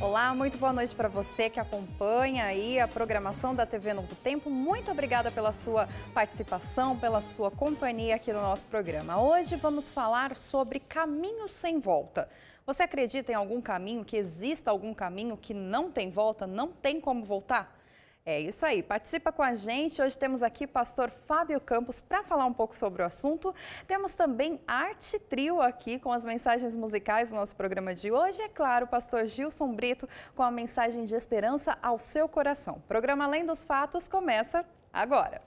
Olá, muito boa noite para você que acompanha aí a programação da TV Novo Tempo. Muito obrigada pela sua participação, pela sua companhia aqui no nosso programa. Hoje vamos falar sobre caminhos sem volta. Você acredita em algum caminho, que exista algum caminho que não tem volta, não tem como voltar? É isso aí, participa com a gente. Hoje temos aqui o pastor Fábio Campos para falar um pouco sobre o assunto. Temos também Arte Trio aqui com as mensagens musicais do nosso programa de hoje. É claro, o pastor Gilson Brito com a mensagem de esperança ao seu coração. O programa Além dos Fatos começa agora.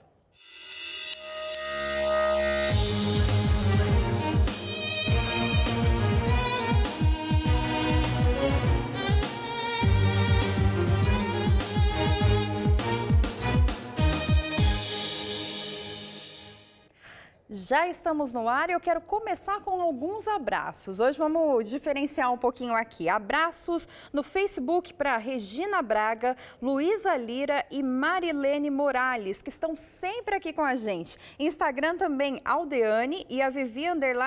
Já estamos no ar e eu quero começar com alguns abraços. Hoje vamos diferenciar um pouquinho aqui. Abraços no Facebook para Regina Braga, Luísa Lira e Marilene Morales, que estão sempre aqui com a gente. Instagram também, Aldeane e a Vivi_RDSF,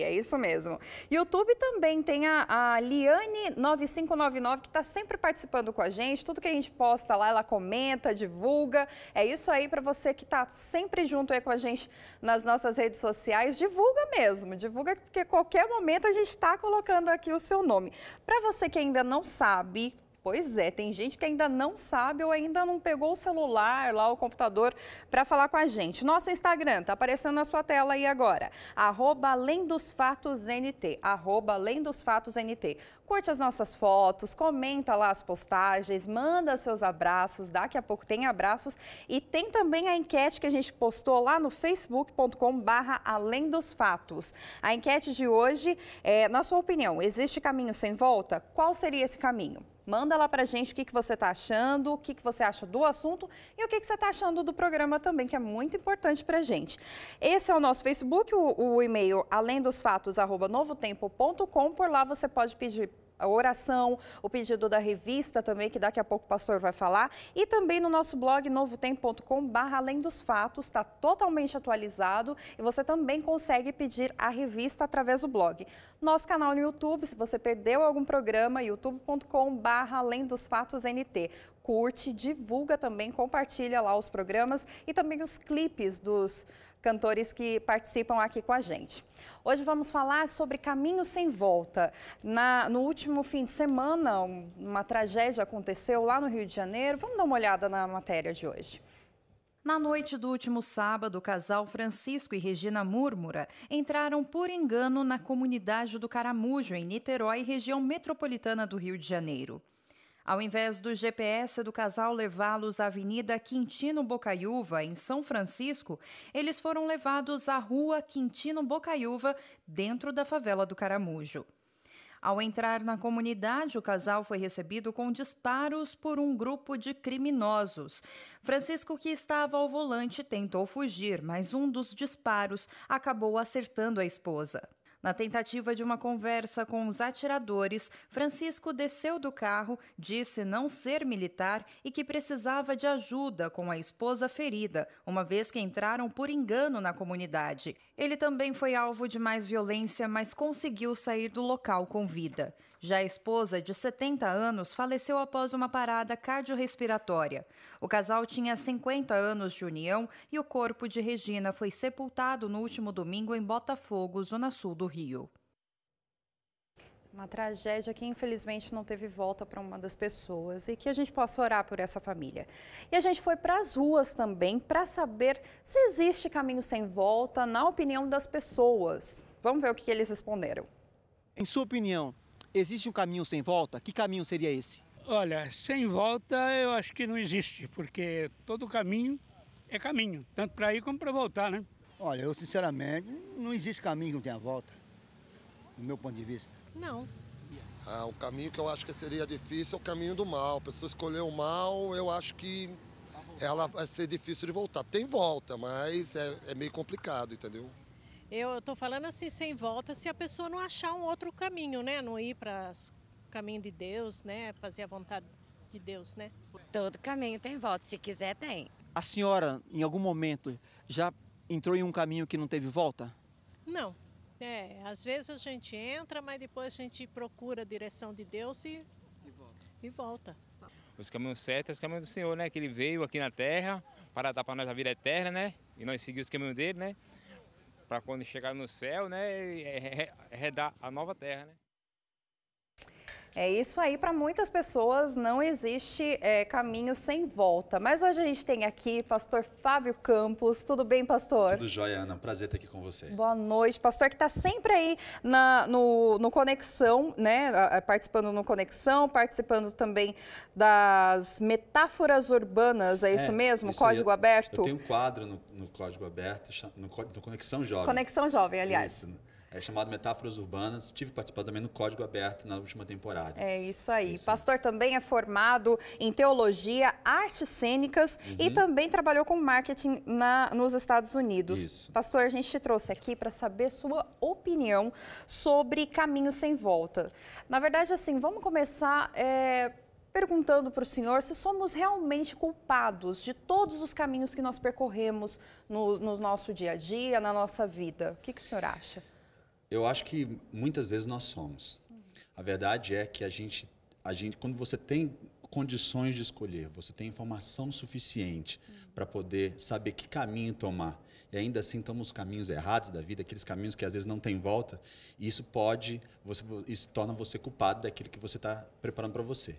é isso mesmo. YouTube também tem a Liane9599, que está sempre participando com a gente. Tudo que a gente posta lá, ela comenta, divulga. É isso aí para você que está sempre junto aí com a gente nas nossas redes sociais, divulga mesmo, divulga porque a qualquer momento a gente está colocando aqui o seu nome. Para você que ainda não sabe, pois é, tem gente que ainda não sabe ou ainda não pegou o celular lá, o computador, para falar com a gente. Nosso Instagram está aparecendo na sua tela aí agora, @AlemDosFatosNT, @AlemDosFatosNT. Curte as nossas fotos, comenta lá as postagens, manda seus abraços, daqui a pouco tem abraços. E tem também a enquete que a gente postou lá no facebook.com/AlemDosFatos. A enquete de hoje é, na sua opinião, existe caminho sem volta? Qual seria esse caminho? Manda lá pra gente o que você está achando, o que você acha do assunto e o que você está achando do programa também, que é muito importante pra gente. Esse é o nosso Facebook, o e-mail alemdosfatos@novotempo.com. Por lá você pode pedir a oração, o pedido da revista também, que daqui a pouco o pastor vai falar. E também no nosso blog novotempo.com/além-dos-fatos, está totalmente atualizado e você também consegue pedir a revista através do blog. Nosso canal no YouTube, se você perdeu algum programa, youtube.com/além-dos-fatos-nt. Curte, divulga também, compartilha lá os programas e também os clipes dos cantores que participam aqui com a gente. Hoje vamos falar sobre caminho sem volta. No último fim de semana, uma tragédia aconteceu lá no Rio de Janeiro. Vamos dar uma olhada na matéria de hoje. Na noite do último sábado, o casal Francisco e Regina Múrmura entraram por engano na comunidade do Caramujo, em Niterói, região metropolitana do Rio de Janeiro. Ao invés do GPS do casal levá-los à Avenida Quintino Bocaiúva, em São Francisco, eles foram levados à Rua Quintino Bocaiúva, dentro da favela do Caramujo. Ao entrar na comunidade, o casal foi recebido com disparos por um grupo de criminosos. Francisco, que estava ao volante, tentou fugir, mas um dos disparos acabou acertando a esposa. Na tentativa de uma conversa com os atiradores, Francisco desceu do carro, disse não ser militar e que precisava de ajuda com a esposa ferida, uma vez que entraram por engano na comunidade. Ele também foi alvo de mais violência, mas conseguiu sair do local com vida. Já a esposa, de 70 anos, faleceu após uma parada cardiorrespiratória. O casal tinha 50 anos de união e o corpo de Regina foi sepultado no último domingo em Botafogo, zona sul do Rio. Uma tragédia que infelizmente não teve volta para uma das pessoas e que a gente possa orar por essa família. E a gente foi para as ruas também para saber se existe caminho sem volta na opinião das pessoas. Vamos ver o que eles responderam. Em sua opinião, existe um caminho sem volta? Que caminho seria esse? Olha, sem volta eu acho que não existe, porque todo caminho é caminho, tanto para ir como para voltar, né? Olha, eu sinceramente, não existe caminho que não tenha volta, do meu ponto de vista. Não. O caminho que eu acho que seria difícil é o caminho do mal. A pessoa escolheu o mal, eu acho que ela vai ser difícil de voltar. Tem volta, mas é meio complicado, entendeu? Eu estou falando assim, sem volta, se a pessoa não achar um outro caminho, né? Não ir para o caminho de Deus, né? Fazer a vontade de Deus, né? Todo caminho tem volta, se quiser tem. A senhora, em algum momento, já entrou em um caminho que não teve volta? Não. Às vezes a gente entra, mas depois a gente procura a direção de Deus e volta. Os caminhos certos é os caminhos do Senhor, né? Que Ele veio aqui na terra para dar para nós a vida eterna, né? E nós seguimos os caminhos dele, né? Para quando chegar no céu, né? Redar a nova terra, né? É isso aí, para muitas pessoas não existe caminho sem volta. Mas hoje a gente tem aqui pastor Fábio Campos. Tudo bem, pastor? Tudo jóia, Ana. Prazer estar aqui com você. Boa noite, pastor, que está sempre aí no Conexão, né? Participando no Conexão, participando também das metáforas urbanas, é isso mesmo? Código Aberto? Eu tenho um quadro no Código Aberto, no Conexão Jovem. Conexão Jovem, aliás. Isso. É chamado Metáforas Urbanas. Tive participado também no Código Aberto na última temporada. É isso aí. Pastor também é formado em teologia, artes cênicas e também trabalhou com marketing nos Estados Unidos. Isso. Pastor, a gente te trouxe aqui para saber sua opinião sobre caminho sem volta. Na verdade, assim, vamos começar perguntando para o senhor se somos realmente culpados de todos os caminhos que nós percorremos no nosso dia a dia, na nossa vida. O que o senhor acha? Eu acho que muitas vezes nós somos. A verdade é que a gente, quando você tem condições de escolher, você tem informação suficiente para poder saber que caminho tomar, e ainda assim estamos nos caminhos errados da vida, aqueles caminhos que às vezes não tem volta, e isso torna você culpado daquilo que você está preparando para você.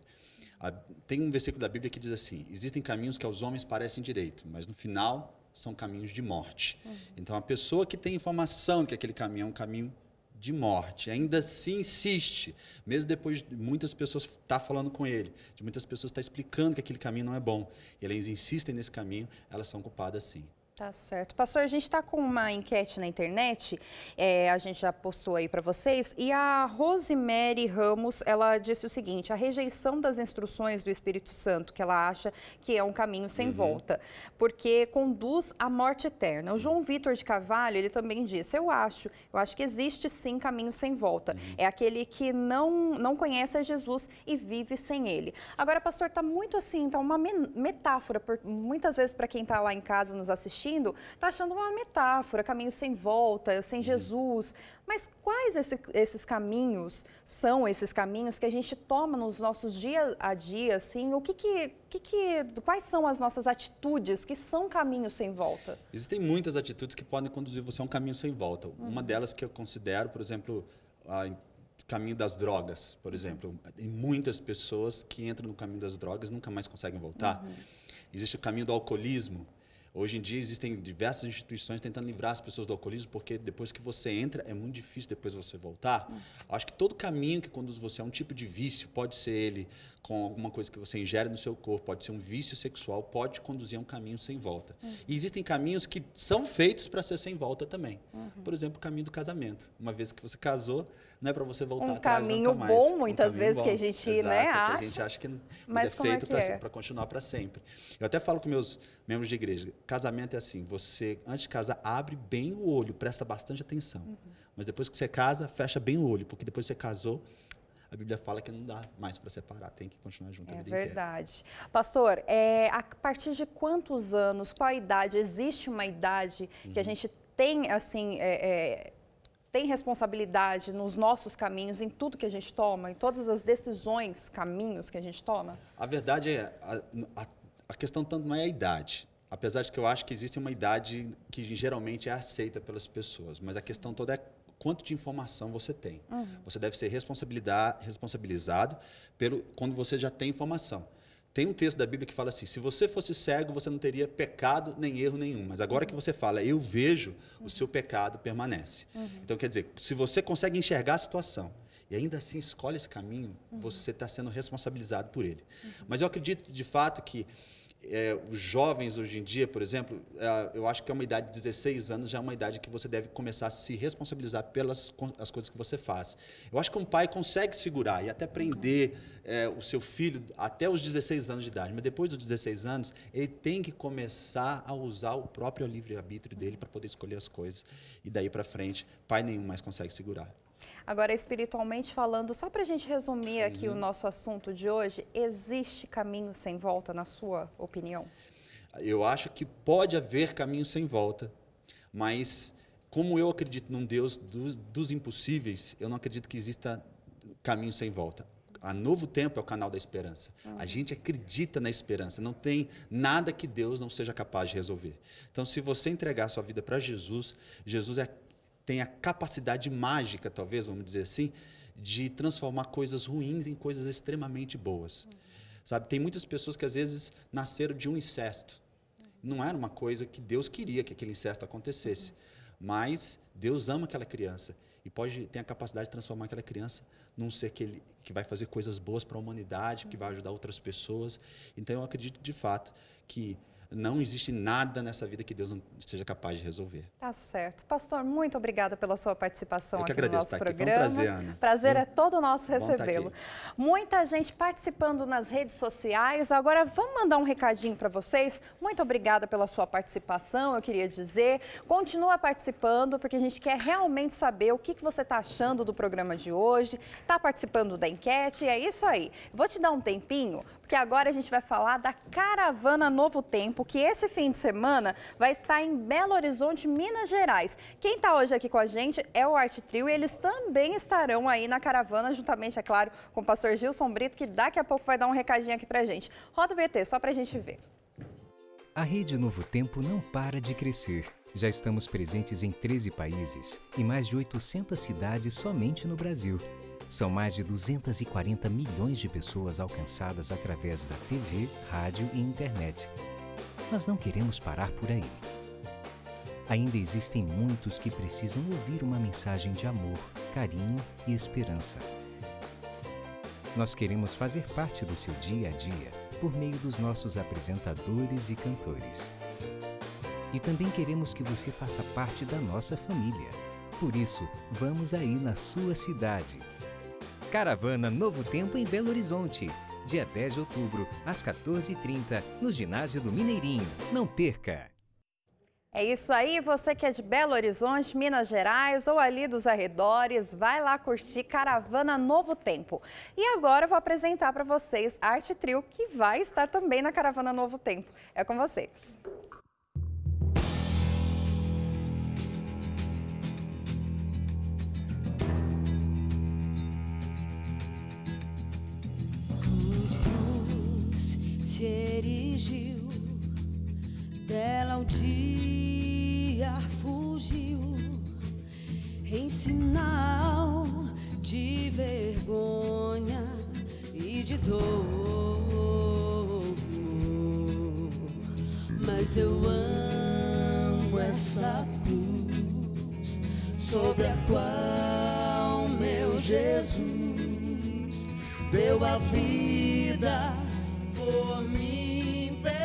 Tem um versículo da Bíblia que diz assim: existem caminhos que aos homens parecem direito, mas no final são caminhos de morte. Então, a pessoa que tem informação de que aquele caminho é um caminho de morte, ainda assim insiste, mesmo depois de muitas pessoas estar falando com ele, de muitas pessoas estar explicando que aquele caminho não é bom, e eles insistem nesse caminho, elas são culpadas sim. Tá certo. Pastor, a gente está com uma enquete na internet, a gente já postou aí para vocês, e a Rosemary Ramos, ela disse o seguinte: a rejeição das instruções do Espírito Santo, que ela acha que é um caminho sem volta, porque conduz à morte eterna. O João Vitor de Carvalho, ele também disse: eu acho que existe sim caminho sem volta. É aquele que não conhece a Jesus e vive sem ele. Agora, pastor, está muito assim, está uma metáfora, muitas vezes para quem está lá em casa nos assistindo, está achando uma metáfora, caminho sem volta, sem Jesus. Mas quais esses caminhos são esses caminhos que a gente toma nos nossos dia a dia, assim? Quais são as nossas atitudes que são caminhos sem volta? Existem muitas atitudes que podem conduzir você a um caminho sem volta. Uma delas que eu considero, por exemplo, caminho das drogas, por exemplo. Tem muitas pessoas que entram no caminho das drogas e nunca mais conseguem voltar. Existe o caminho do alcoolismo. Hoje em dia existem diversas instituições tentando livrar as pessoas do alcoolismo, porque depois que você entra, é muito difícil depois você voltar. Acho que todo caminho que conduz você a um tipo de vício, pode ser ele com alguma coisa que você ingere no seu corpo, pode ser um vício sexual, pode conduzir a um caminho sem volta. E existem caminhos que são feitos para ser sem volta também. Por exemplo, o caminho do casamento. Uma vez que você casou, não é para você voltar atrás nunca mais. Um caminho bom, muitas vezes, que a gente acha. Que a gente acha que mas é feito para continuar para sempre. Eu até falo com meus membros de igreja: casamento é assim, você, antes de casar, abre bem o olho, presta bastante atenção. Mas depois que você casa, fecha bem o olho, porque depois que você casou, a Bíblia fala que não dá mais para separar, tem que continuar junto a vida inteira. É verdade. Pastor, a partir de quantos anos, qual a idade? Existe uma idade que a gente tem, assim, tem responsabilidade nos nossos caminhos, em tudo que a gente toma, em todas as decisões, caminhos que a gente toma? A verdade é, a questão tanto não é a idade, apesar de que eu acho que existe uma idade que geralmente é aceita pelas pessoas, mas a questão toda é quanto de informação você tem. Você deve ser responsabilizado quando você já tem informação. Tem um texto da Bíblia que fala assim: se você fosse cego, você não teria pecado nem erro nenhum. Mas agora que você fala, eu vejo, o seu pecado permanece. Então, quer dizer, se você consegue enxergar a situação e ainda assim escolhe esse caminho, você está sendo responsabilizado por ele. Mas eu acredito, de fato, que os jovens hoje em dia, por exemplo, eu acho que é uma idade de 16 anos, já é uma idade que você deve começar a se responsabilizar pelas as coisas que você faz. Eu acho que um pai consegue segurar e até prender o seu filho até os 16 anos de idade, mas depois dos 16 anos, ele tem que começar a usar o próprio livre-arbítrio dele para poder escolher as coisas. E daí para frente, pai nenhum mais consegue segurar. Agora, espiritualmente falando, só para a gente resumir aqui o nosso assunto de hoje, existe caminho sem volta, na sua opinião? Eu acho que pode haver caminho sem volta, mas como eu acredito num Deus dos impossíveis, eu não acredito que exista caminho sem volta. A Novo Tempo é o canal da esperança. A gente acredita na esperança. Não tem nada que Deus não seja capaz de resolver. Então, se você entregar a sua vida para Jesus, Jesus tem a capacidade mágica, talvez, vamos dizer assim, de transformar coisas ruins em coisas extremamente boas. Sabe, tem muitas pessoas que às vezes nasceram de um incesto. Não era uma coisa que Deus queria que aquele incesto acontecesse. Mas Deus ama aquela criança e tem a capacidade de transformar aquela criança num ser que vai fazer coisas boas para a humanidade, que vai ajudar outras pessoas. Então, eu acredito, de fato, que não existe nada nessa vida que Deus não seja capaz de resolver. Tá certo. Pastor, muito obrigada pela sua participação aqui no nosso programa. Foi um prazer, Ana. Prazer é todo nosso recebê-lo. Muita gente participando nas redes sociais. Agora, vamos mandar um recadinho para vocês. Muito obrigada pela sua participação, eu queria dizer. Continua participando, porque a gente quer realmente saber o que você está achando do programa de hoje. Está participando da enquete, é isso aí. Vou te dar um tempinho, porque agora a gente vai falar da Caravana Novo Tempo, que esse fim de semana vai estar em Belo Horizonte, Minas Gerais. Quem está hoje aqui com a gente é o Arte Trio e eles também estarão aí na caravana, juntamente, é claro, com o pastor Gilson Brito, que daqui a pouco vai dar um recadinho aqui pra gente. Roda o VT, só pra gente ver. A Rede Novo Tempo não para de crescer. Já estamos presentes em 13 países e mais de 800 cidades somente no Brasil. São mais de 240 milhões de pessoas alcançadas através da TV, rádio e internet. Mas não queremos parar por aí. Ainda existem muitos que precisam ouvir uma mensagem de amor, carinho e esperança. Nós queremos fazer parte do seu dia a dia por meio dos nossos apresentadores e cantores. E também queremos que você faça parte da nossa família. Por isso, vamos aí na sua cidade. Caravana Novo Tempo em Belo Horizonte. Dia 10 de outubro, às 14h30, no ginásio do Mineirinho. Não perca! É isso aí, você que é de Belo Horizonte, Minas Gerais ou ali dos arredores, vai lá curtir Caravana Novo Tempo. E agora eu vou apresentar para vocês a Arte Trio, que vai estar também na Caravana Novo Tempo. É com vocês. Se erigiu, dela um dia fugiu, em sinal de vergonha e de dor. Mas eu amo essa cruz, sobre a qual meu Jesus deu a vida por mim, pecador.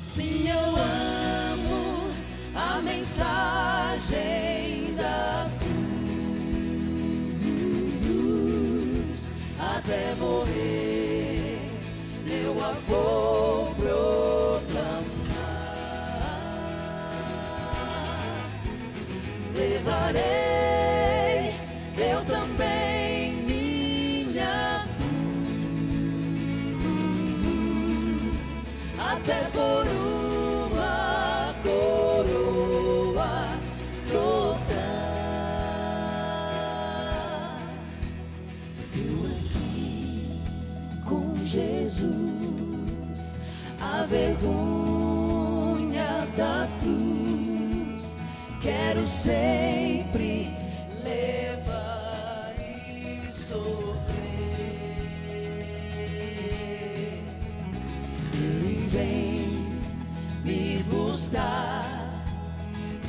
Sim, eu amo a mensagem da cruz. Até morrer eu a vou proclamar. Levarei eu também minha cruz, até por uma coroa trocar. Eu aqui com Jesus, a vergonha da cruz, quero sempre levar e sofrer. Ele vem me buscar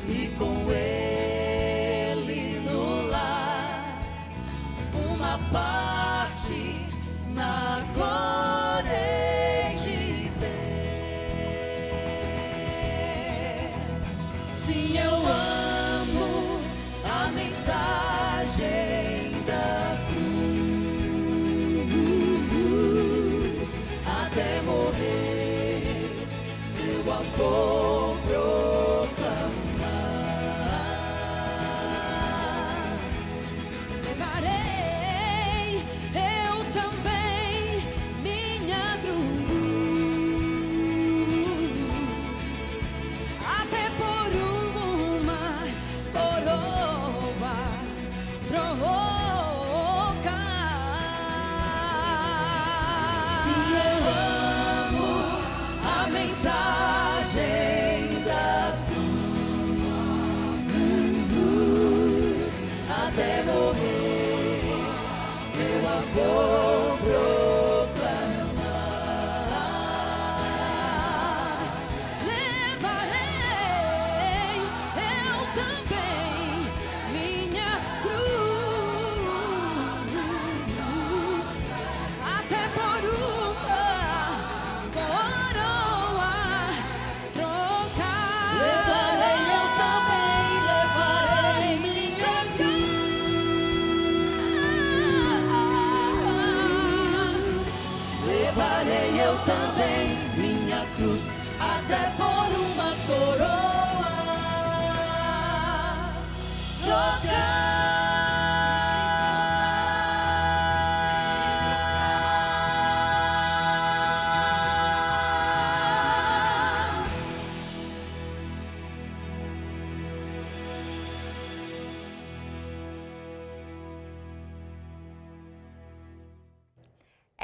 e com ele no lar uma parte na glória de ter. Sim, eu amo a mensagem da cruz. Até morrer eu a vou proclamar. Levarei eu também minha cruz,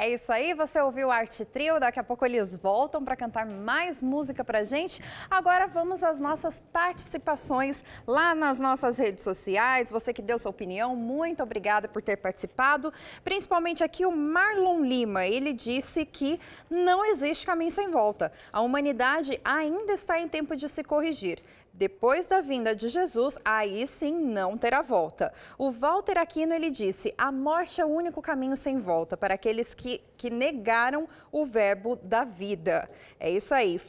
É isso aí, você ouviu o Arte Trio, daqui a pouco eles voltam para cantar mais música pra gente. Agora vamos às nossas participações lá nas nossas redes sociais. Você que deu sua opinião, muito obrigada por ter participado. Principalmente aqui o Marlon Lima, ele disse que não existe caminho sem volta. A humanidade ainda está em tempo de se corrigir. Depois da vinda de Jesus, aí sim não terá volta. O Walter Aquino, ele disse, a morte é o único caminho sem volta para aqueles que negaram o verbo da vida. É isso aí.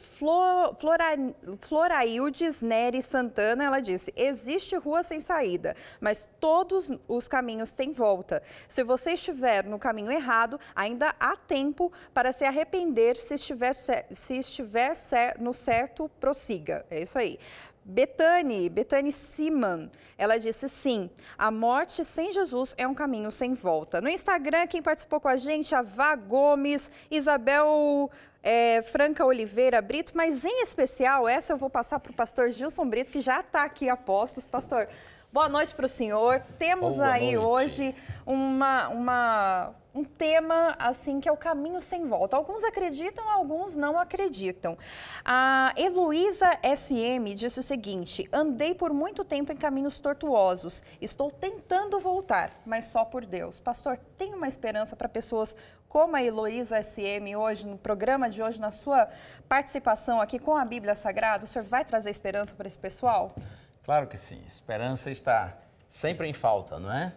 Floraildes Nery Santana, ela disse, existe rua sem saída, mas todos os caminhos têm volta. Se você estiver no caminho errado, ainda há tempo para se arrepender. Se estiver no certo, prossiga. É isso aí. Betane Siman, ela disse sim, a morte sem Jesus é um caminho sem volta. No Instagram, quem participou com a gente, a Vá Gomes, Isabel Franca Oliveira Brito, mas em especial, essa eu vou passar para o pastor Gilson Brito, que já está aqui a postos. Pastor, boa noite para o senhor. Temos aí hoje um tema assim que é o caminho sem volta. Alguns acreditam, alguns não acreditam. A Heloísa SM disse o seguinte, andei por muito tempo em caminhos tortuosos, estou tentando voltar, mas só por Deus. Pastor, tem uma esperança para pessoas como a Heloísa SM hoje, no programa de hoje, na sua participação aqui com a Bíblia Sagrada? O senhor vai trazer esperança para esse pessoal? Claro que sim. Esperança está sempre em falta, não é?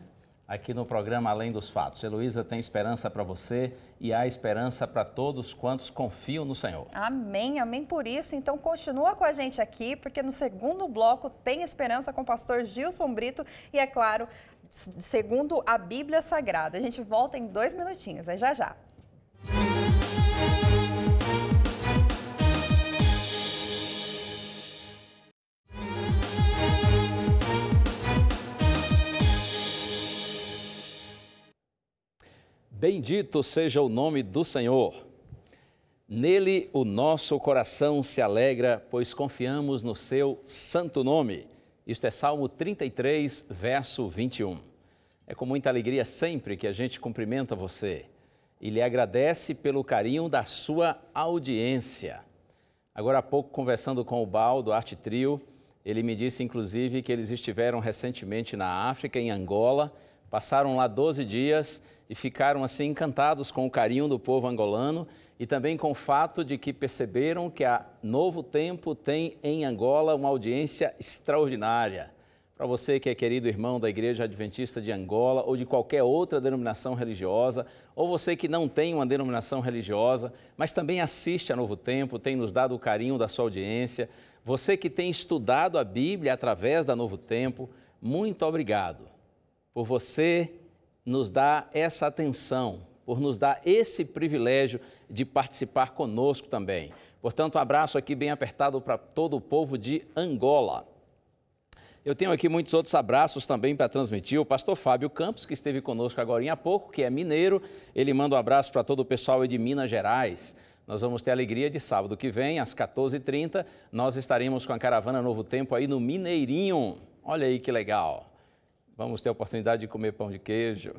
Aqui no programa Além dos Fatos. Heloísa tem esperança para você e há esperança para todos quantos confiam no Senhor. Amém, amém por isso. Então continua com a gente aqui, porque no segundo bloco tem esperança com o pastor Gilson Brito e, é claro, segundo a Bíblia Sagrada. A gente volta em 2 minutinhos, é já já. Bendito seja o nome do Senhor. Nele o nosso coração se alegra, pois confiamos no seu santo nome. Isto é Salmo 33, verso 21. É com muita alegria sempre que a gente cumprimenta você e lhe agradece pelo carinho da sua audiência. Agora há pouco, conversando com o Bal do Arte Trio, ele me disse inclusive que eles estiveram recentemente na África, em Angola, passaram lá 12 dias e ficaram assim encantados com o carinho do povo angolano e também com o fato de que perceberam que a Novo Tempo tem em Angola uma audiência extraordinária. Para você que é querido irmão da Igreja Adventista de Angola ou de qualquer outra denominação religiosa, ou você que não tem uma denominação religiosa, mas também assiste a Novo Tempo, tem nos dado o carinho da sua audiência, você que tem estudado a Bíblia através da Novo Tempo, muito obrigado por você nos dar essa atenção, por nos dar esse privilégio de participar conosco também. Portanto, um abraço aqui bem apertado para todo o povo de Angola. Eu tenho aqui muitos outros abraços também para transmitir. O pastor Fábio Campos, que esteve conosco agora há pouco, que é mineiro, ele manda um abraço para todo o pessoal de Minas Gerais. Nós vamos ter a alegria de sábado que vem, às 14h30, nós estaremos com a Caravana Novo Tempo aí no Mineirinho. Olha aí que legal. Vamos ter a oportunidade de comer pão de queijo.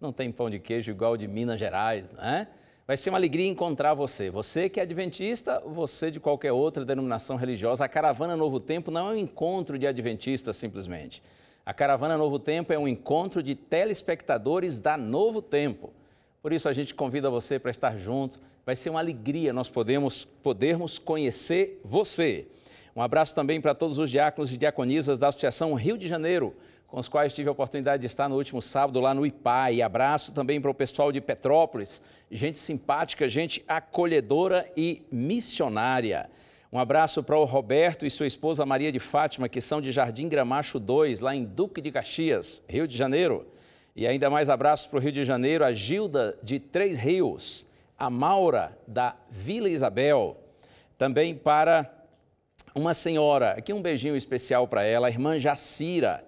Não tem pão de queijo igual o de Minas Gerais, não é? Vai ser uma alegria encontrar você. Você que é adventista, você de qualquer outra denominação religiosa. A Caravana Novo Tempo não é um encontro de adventistas simplesmente. A Caravana Novo Tempo é um encontro de telespectadores da Novo Tempo. Por isso a gente convida você para estar junto. Vai ser uma alegria nós podermos conhecer você. Um abraço também para todos os diáconos e diaconisas da Associação Rio de Janeiro, com os quais tive a oportunidade de estar no último sábado lá no IPAI. Abraço também para o pessoal de Petrópolis, gente simpática, gente acolhedora e missionária. Um abraço para o Roberto e sua esposa Maria de Fátima, que são de Jardim Gramacho 2, lá em Duque de Caxias, Rio de Janeiro. E ainda mais abraços para o Rio de Janeiro, a Gilda de Três Rios, a Maura da Vila Isabel, também para uma senhora, aqui um beijinho especial para ela, a irmã Jacira.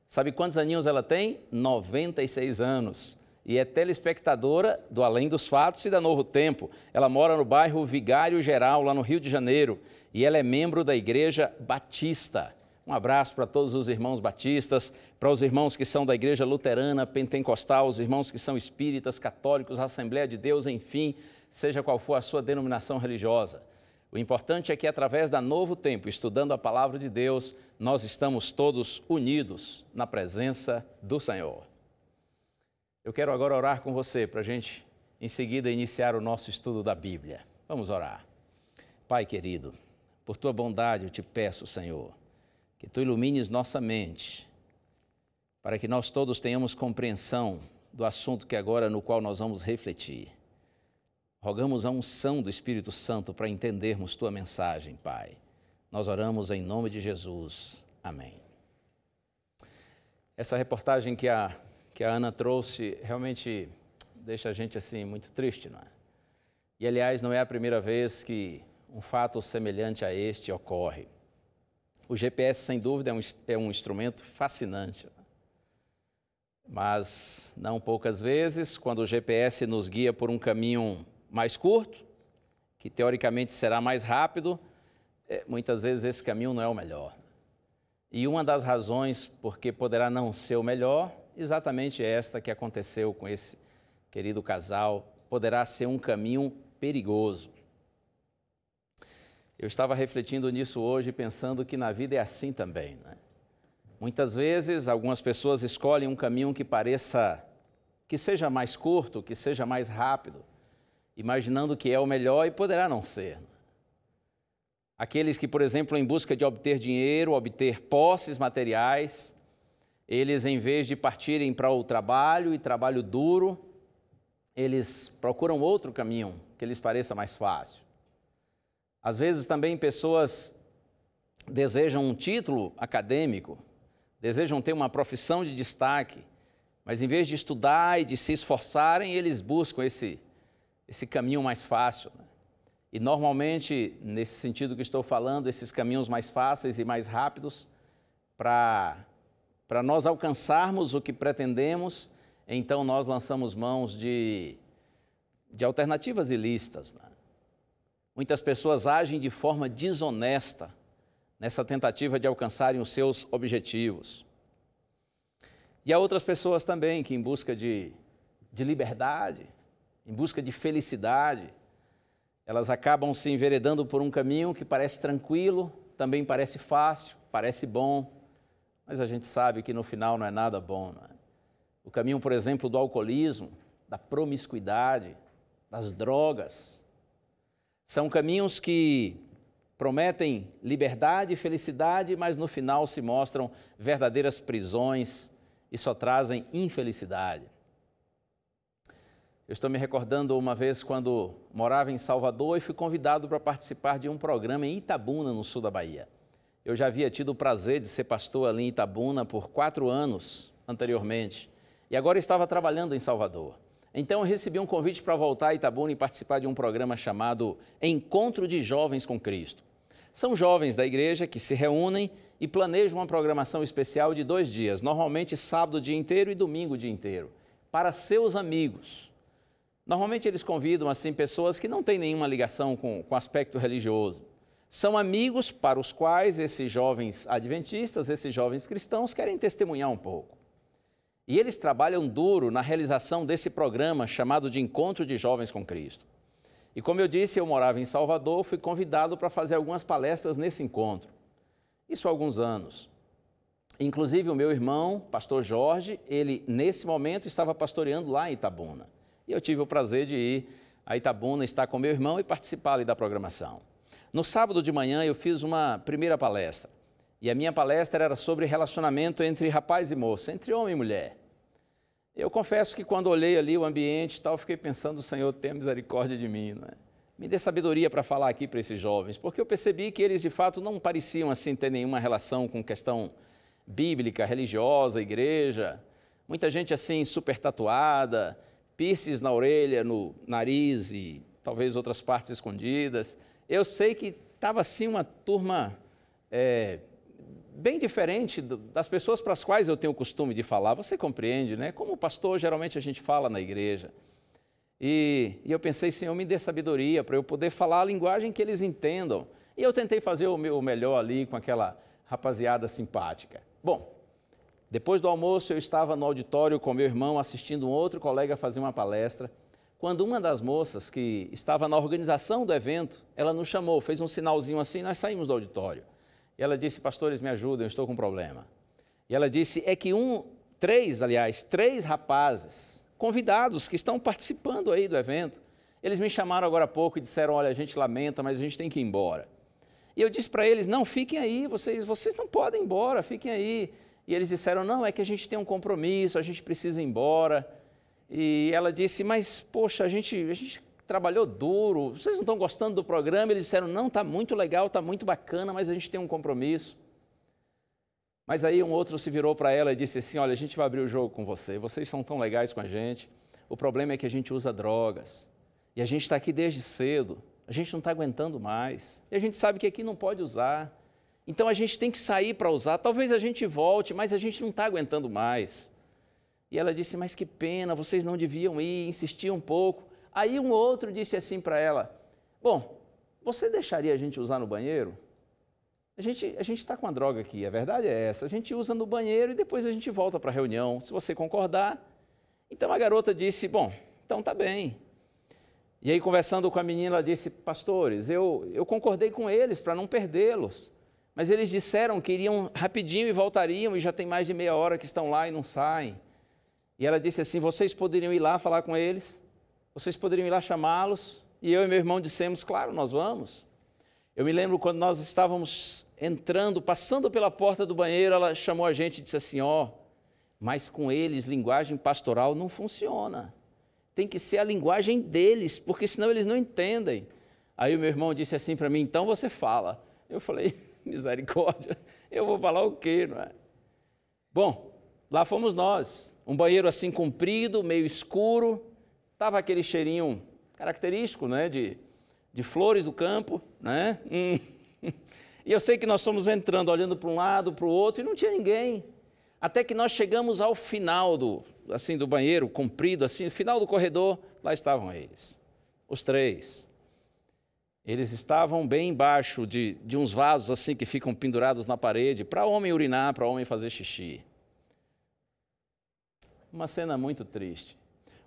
Sabe quantos aninhos ela tem? 96 anos. E é telespectadora do Além dos Fatos e da Novo Tempo. Ela mora no bairro Vigário Geral, lá no Rio de Janeiro. E ela é membro da Igreja Batista. Um abraço para todos os irmãos batistas, para os irmãos que são da igreja luterana, pentecostal, os irmãos que são espíritas, católicos, Assembleia de Deus, enfim, seja qual for a sua denominação religiosa. O importante é que através da Novo Tempo, estudando a palavra de Deus, nós estamos todos unidos na presença do Senhor. Eu quero agora orar com você para a gente, em seguida, iniciar o nosso estudo da Bíblia. Vamos orar. Pai querido, por tua bondade eu te peço, Senhor, que tu ilumines nossa mente, para que nós todos tenhamos compreensão do assunto que agora no qual nós vamos refletir. Rogamos a unção do Espírito Santo para entendermos tua mensagem, Pai. Nós oramos em nome de Jesus. Amém. Essa reportagem que a Ana trouxe realmente deixa a gente assim muito triste, não é? E aliás, não é a primeira vez que um fato semelhante a este ocorre. O GPS, sem dúvida, é um instrumento fascinante. Mas, não poucas vezes, quando o GPS nos guia por um caminho mais curto, que teoricamente será mais rápido, muitas vezes esse caminho não é o melhor. E uma das razões porque poderá não ser o melhor, exatamente esta que aconteceu com esse querido casal, poderá ser um caminho perigoso. Eu estava refletindo nisso hoje, pensando que na vida é assim também, né? Muitas vezes, algumas pessoas escolhem um caminho que seja mais curto, que seja mais rápido, imaginando que é o melhor e poderá não ser. Aqueles que, por exemplo, em busca de obter dinheiro, obter posses materiais, eles, em vez de partirem para o trabalho e trabalho duro, eles procuram outro caminho que lhes pareça mais fácil. Às vezes também pessoas desejam um título acadêmico, desejam ter uma profissão de destaque, mas em vez de estudar e de se esforçarem, eles buscam esse caminho mais fácil, né? E normalmente, nesse sentido que estou falando, esses caminhos mais fáceis e mais rápidos, para nós alcançarmos o que pretendemos, então nós lançamos mãos de alternativas ilícitas, né? Muitas pessoas agem de forma desonesta nessa tentativa de alcançarem os seus objetivos. E há outras pessoas também que, em busca de liberdade, em busca de felicidade, elas acabam se enveredando por um caminho que parece tranquilo, também parece fácil, parece bom, mas a gente sabe que no final não é nada bom, não é? O caminho, por exemplo, do alcoolismo, da promiscuidade, das drogas, são caminhos que prometem liberdade e felicidade, mas no final se mostram verdadeiras prisões e só trazem infelicidade. Eu estou me recordando uma vez quando morava em Salvador e fui convidado para participar de um programa em Itabuna, no sul da Bahia. Eu já havia tido o prazer de ser pastor ali em Itabuna por 4 anos anteriormente e agora estava trabalhando em Salvador. Então eu recebi um convite para voltar a Itabuna e participar de um programa chamado Encontro de Jovens com Cristo. São jovens da igreja que se reúnem e planejam uma programação especial de 2 dias, normalmente sábado o dia inteiro e domingo o dia inteiro, para seus amigos. Normalmente eles convidam assim pessoas que não têm nenhuma ligação com o aspecto religioso. São amigos para os quais esses jovens adventistas, esses jovens cristãos querem testemunhar um pouco. E eles trabalham duro na realização desse programa chamado de Encontro de Jovens com Cristo. E como eu disse, eu morava em Salvador, fui convidado para fazer algumas palestras nesse encontro. Isso há alguns anos. Inclusive o meu irmão, pastor Jorge, ele nesse momento estava pastoreando lá em Itabuna. E eu tive o prazer de ir a Itabuna, estar com meu irmão e participar ali da programação. No sábado de manhã eu fiz uma primeira palestra. E a minha palestra era sobre relacionamento entre rapaz e moça, entre homem e mulher. Eu confesso que quando olhei ali o ambiente e tal, fiquei pensando, Senhor, tenha misericórdia de mim, não é? Me dê sabedoria para falar aqui para esses jovens, porque eu percebi que eles de fato não pareciam assim ter nenhuma relação com questão bíblica, religiosa, igreja. Muita gente assim super tatuada, piercings na orelha, no nariz e talvez outras partes escondidas. Eu sei que estava assim uma turma bem diferente das pessoas para as quais eu tenho o costume de falar. Você compreende, né? Como pastor, geralmente a gente fala na igreja. E eu pensei, Senhor, me dê sabedoria para eu poder falar a linguagem que eles entendam. E eu tentei fazer o meu melhor ali com aquela rapaziada simpática. Bom, depois do almoço eu estava no auditório com meu irmão assistindo um outro colega fazer uma palestra, quando uma das moças que estava na organização do evento, ela nos chamou, fez um sinalzinho assim, nós saímos do auditório. E ela disse, pastores, me ajudem, eu estou com um problema. E ela disse, é que três rapazes, convidados que estão participando aí do evento, eles me chamaram agora há pouco e disseram, olha, a gente lamenta, mas a gente tem que ir embora. E eu disse para eles, não, fiquem aí, vocês não podem ir embora, fiquem aí. E eles disseram, não, é que a gente tem um compromisso, a gente precisa ir embora. E ela disse, mas, poxa, a gente trabalhou duro, vocês não estão gostando do programa? Eles disseram, não, está muito legal, está muito bacana, mas a gente tem um compromisso. Mas aí um outro se virou para ela e disse assim, olha, a gente vai abrir o jogo com vocês são tão legais com a gente, o problema é que a gente usa drogas, e a gente está aqui desde cedo, a gente não está aguentando mais, e a gente sabe que aqui não pode usar, então a gente tem que sair para usar, talvez a gente volte, mas a gente não está aguentando mais. E ela disse, mas que pena, vocês não deviam ir, insistir um pouco. Aí um outro disse assim para ela, bom, você deixaria a gente usar no banheiro? A gente está com a droga aqui, a verdade é essa, a gente usa no banheiro e depois a gente volta para a reunião, se você concordar. Então a garota disse, bom, então tá bem. E aí conversando com a menina, ela disse, pastores, eu concordei com eles para não perdê-los, mas eles disseram que iriam rapidinho e voltariam e já tem mais de meia hora que estão lá e não saem. E ela disse assim, vocês poderiam ir lá falar com eles? Vocês poderiam ir lá chamá-los? E eu e meu irmão dissemos, claro, nós vamos. Eu me lembro quando nós estávamos entrando, passando pela porta do banheiro, ela chamou a gente e disse assim, ó, mas com eles linguagem pastoral não funciona. Tem que ser a linguagem deles, porque senão eles não entendem. Aí o meu irmão disse assim para mim, então você fala. Eu falei, misericórdia, eu vou falar o quê, não é? Bom, lá fomos nós. Um banheiro assim comprido, meio escuro, estava aquele cheirinho característico, né, de flores do campo, né? E eu sei que nós fomos entrando, olhando para um lado, para o outro, e não tinha ninguém. Até que nós chegamos ao final do banheiro, comprido, assim, no final do corredor, lá estavam eles, os três. Eles estavam bem embaixo de uns vasos assim que ficam pendurados na parede, para homem urinar, para homem fazer xixi. Uma cena muito triste.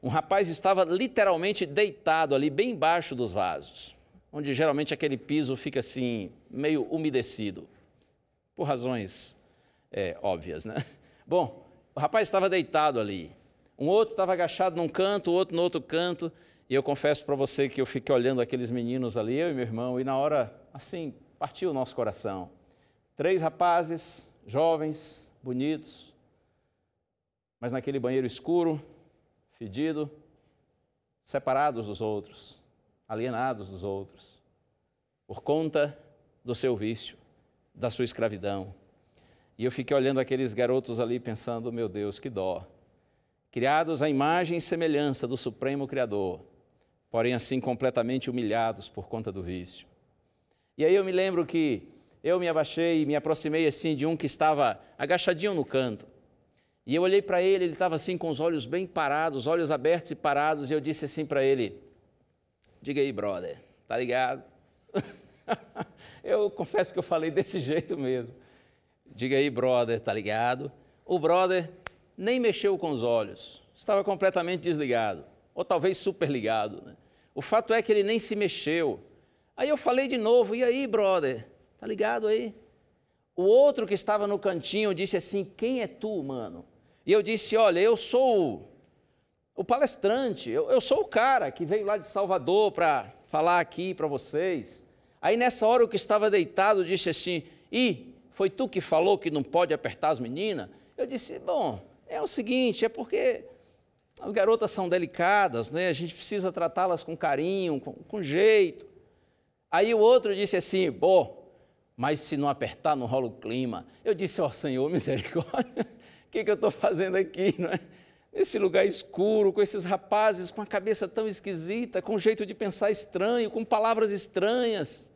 Um rapaz estava literalmente deitado ali, bem embaixo dos vasos, onde geralmente aquele piso fica assim, meio umedecido, por razões óbvias, né? Bom, o rapaz estava deitado ali, um outro estava agachado num canto, o outro no outro canto, e eu confesso para você que eu fiquei olhando aqueles meninos ali, eu e meu irmão, e na hora, assim, partiu o nosso coração. 3 rapazes, jovens, bonitos, mas naquele banheiro escuro, fedido, separados dos outros, alienados dos outros, por conta do seu vício, da sua escravidão. E eu fiquei olhando aqueles garotos ali pensando, meu Deus, que dó. Criados à imagem e semelhança do Supremo Criador, porém assim completamente humilhados por conta do vício. E aí eu me lembro que eu me abaixei e me aproximei assim de um que estava agachadinho no canto. E eu olhei para ele estava assim com os olhos bem parados, olhos abertos e parados, e eu disse assim para ele, diga aí, brother, tá ligado? Eu confesso que eu falei desse jeito mesmo. Diga aí, brother, tá ligado? O brother nem mexeu com os olhos, estava completamente desligado, ou talvez super ligado, né? O fato é que ele nem se mexeu. Aí eu falei de novo, e aí, brother, tá ligado aí? O outro que estava no cantinho disse assim, quem é tu, mano? E eu disse, olha, eu sou o palestrante, eu sou o cara que veio lá de Salvador para falar aqui para vocês. Aí nessa hora o que estava deitado disse assim, foi tu que falou que não pode apertar as meninas? Eu disse, bom, é o seguinte, é porque as garotas são delicadas, né? A gente precisa tratá-las com carinho, com jeito. Aí o outro disse assim, mas se não apertar, não rola o clima. Eu disse, ó Senhor, misericórdia, o que eu estou fazendo aqui, não é? Nesse lugar escuro, com esses rapazes com a cabeça tão esquisita, com um jeito de pensar estranho, com palavras estranhas.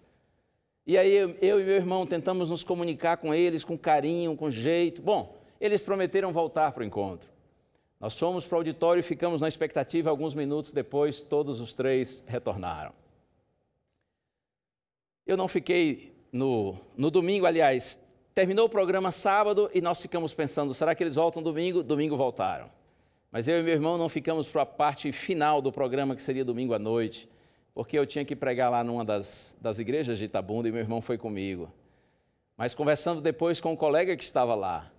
E aí eu e meu irmão tentamos nos comunicar com eles com carinho, com jeito. Bom, eles prometeram voltar para o encontro. Nós fomos para o auditório e ficamos na expectativa. Alguns minutos depois, todos os 3 retornaram. Eu não fiquei no domingo, aliás, terminou o programa sábado e nós ficamos pensando, será que eles voltam domingo? Domingo voltaram. Mas eu e meu irmão não ficamos para a parte final do programa, que seria domingo à noite, porque eu tinha que pregar lá numa das igrejas de Itabunda e meu irmão foi comigo. Mas conversando depois com um colega que estava lá,